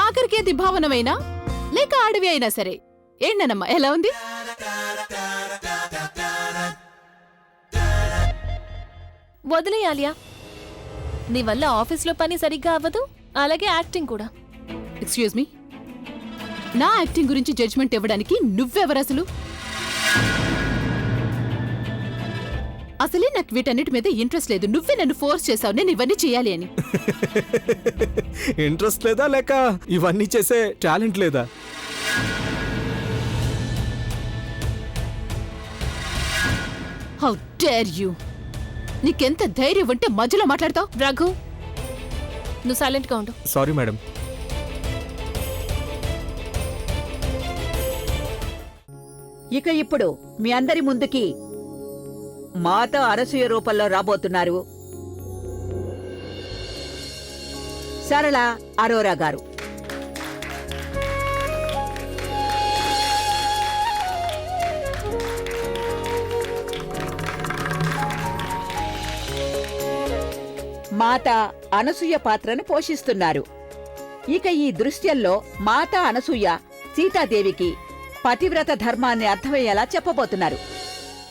ఆఖరికి అది భావనమైనా లేక అడవి అయినా సరే. ఏంటనమ్మా, ఎలా ఉంది? వదిలేయాలియా, నీ వల్ల ఆఫీస్లో పని సరిగ్గా అవ్వదు, అలాగే యాక్టింగ్ కూడా. ఎక్స్క్యూజ్ మీ, నా యాక్టింగ్ గురించి జడ్జ్మెంట్ ఇవ్వడానికి నువ్వెవరసలు? అసలే నాకు వీటన్నిటి మీద ఇంట్రెస్ట్ లేదు. నువ్వే నన్ను ఫోర్స్ చేసావు నేను ఇవన్నీ చేయాలి అని. ఇంట్రెస్ట్ లేదా లేక ఇవన్నీ చేసే టాలెంట్ లేదా? How dare you! నీకెంత ధైర్యం ఉంటే మధ్యలో మాట్లాడతావు? రఘు, నువ్వు సైలెంట్గా ఉండు. Sorry madam. ఇక ఇప్పుడు మీ అందరి ముందుకి మాత అనసూయ రూపంలో రాబోతున్నారు సరళ అరోరా గారు. మాత అనసూయ పాత్రను పోషిస్తున్నారు. ఇక ఈ దృశ్యంలో మాత అనసూయ సీతాదేవికి పతివ్రత ధర్మాన్ని అర్థమయ్యేలా చెప్పబోతున్నారు.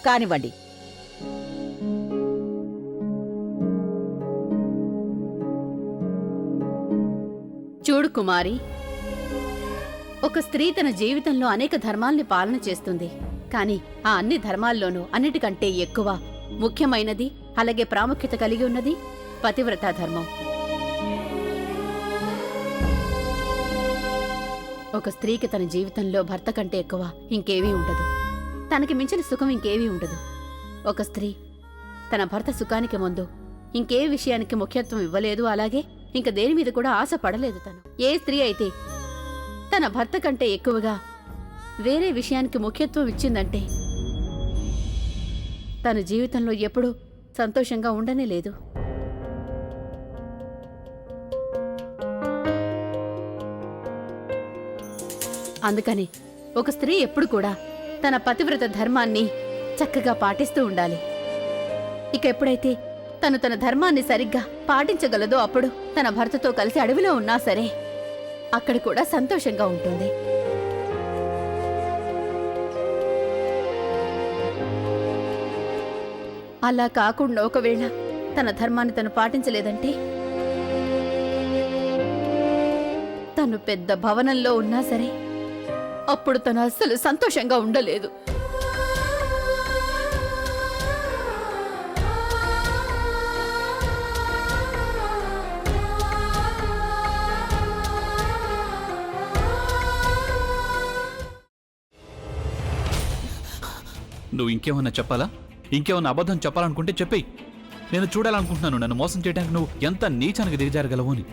కానివ్వండి. చూడు కుమారి, ఒక స్త్రీ తన జీవితంలో అనేక ధర్మాల్ని పాలన చేస్తుంది. కానీ ఆ అన్ని ధర్మాల్లోనూ అన్నిటికంటే ఎక్కువ ముఖ్యమైనది, అలాగే ప్రాముఖ్యత కలిగి ఉన్నది పతివ్రతా ధర్మం. ఒక స్త్రీకి తన జీవితంలో భర్త కంటే ఎక్కువ ఇంకేవీ ఉండదు. తనకి మించిన సుఖం ఇంకేవీ ఉండదు. ఒక స్త్రీ తన భర్త సుఖానికి ముందు ఇంకే విషయానికి ముఖ్యత్వం ఇవ్వలేదు, అలాగే ఇంక దేని మీద కూడా ఆశ పడలేదు. తను ఏ స్త్రీ అయితే తన భర్త కంటే ఎక్కువగా వేరే విషయానికి ముఖ్యత్వం ఇచ్చిందంటే తన జీవితంలో ఎప్పుడూ సంతోషంగా ఉండనే లేదు. అందుకని ఒక స్త్రీ ఎప్పుడు కూడా తన పతివ్రత ధర్మాన్ని చక్కగా పాటిస్తూ ఉండాలి. ఇక ఎప్పుడైతే తను తన ధర్మాన్ని సరిగ్గా పాటించగలదో అప్పుడు తన భర్తతో కలిసి అడవిలో ఉన్నా సరే అక్కడ కూడా సంతోషంగా ఉంటుంది. అలా కాకుండా ఒకవేళ తన ధర్మాన్ని తను పాటించలేదంటే తను పెద్ద భవనంలో ఉన్నా సరే అప్పుడు తను అస్సలు సంతోషంగా ఉండలేదు. నువ్వు ఇంకేమన్నా చెప్పాలా? ఇంకేమన్నా అబద్ధం చెప్పాలనుకుంటే చెప్పేయి. నేను చూడాలనుకుంటున్నాను నన్ను మోసం చేయడానికి నువ్వు ఎంత నీచానికి దిగజారగలవు అని.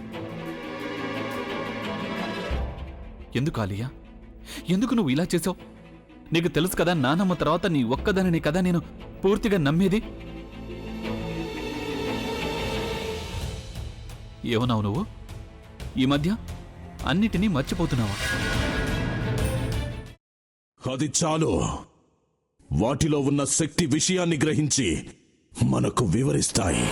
ఎందుకు ఆలియా, ఎందుకు నువ్వు ఇలా చేసావు? నీకు తెలుసు కదా నానమ్మ తర్వాత నీ ఒక్కదానిని కదా నేను పూర్తిగా నమ్మేది. ఏమన్నావు నువ్వు? ఈ మధ్య అన్నిటినీ మర్చిపోతున్నావా? అది చాలు. వాటిలో ఉన్న శక్తి విషయాన్ని గ్రహించి మనకు వివరిస్తాయి.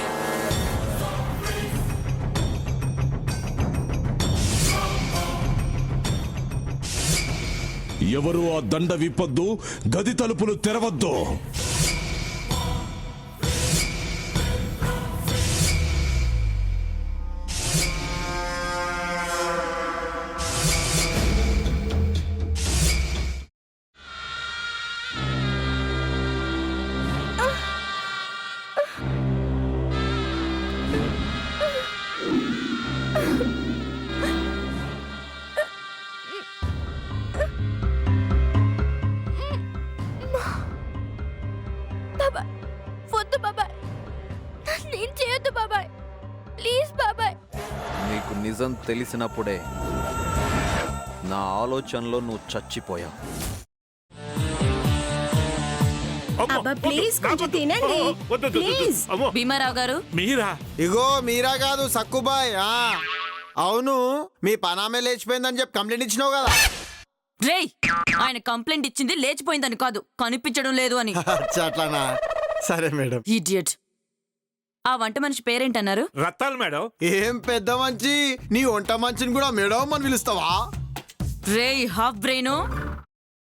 ఎవరు ఆ దండ విప్పొద్దు, గది తలుపులు తెరవద్దు. నీకు నిజం తెలిసినప్పుడే నా ఆలోచనలో నువ్వు చచ్చిపోయావు. భీమారావు గారు, మీరా? ఇగో మీరా కాదు సక్కుబాయ్. అవును, మీ పనామే లేచిపోయిందని చెప్పి కంప్లైంట్ ఇచ్చినావు కదా. రేయ్, ఆయన కంప్లైంట్ ఇచ్చింది లేచిపోయిందని కాదు, కనిపించడం లేదు అని. అట్లానా? సరే మేడం. ఇడియట్. ఆ వంట మనిషి పేరేంటన్నారు? రత్తాలు మేడం. ఏం పెద్ద మంచి, నీ వంట మంచిని కూడా మేడం అని పిలుస్తావా? రేయ్ హాఫ్ బ్రెయిన్,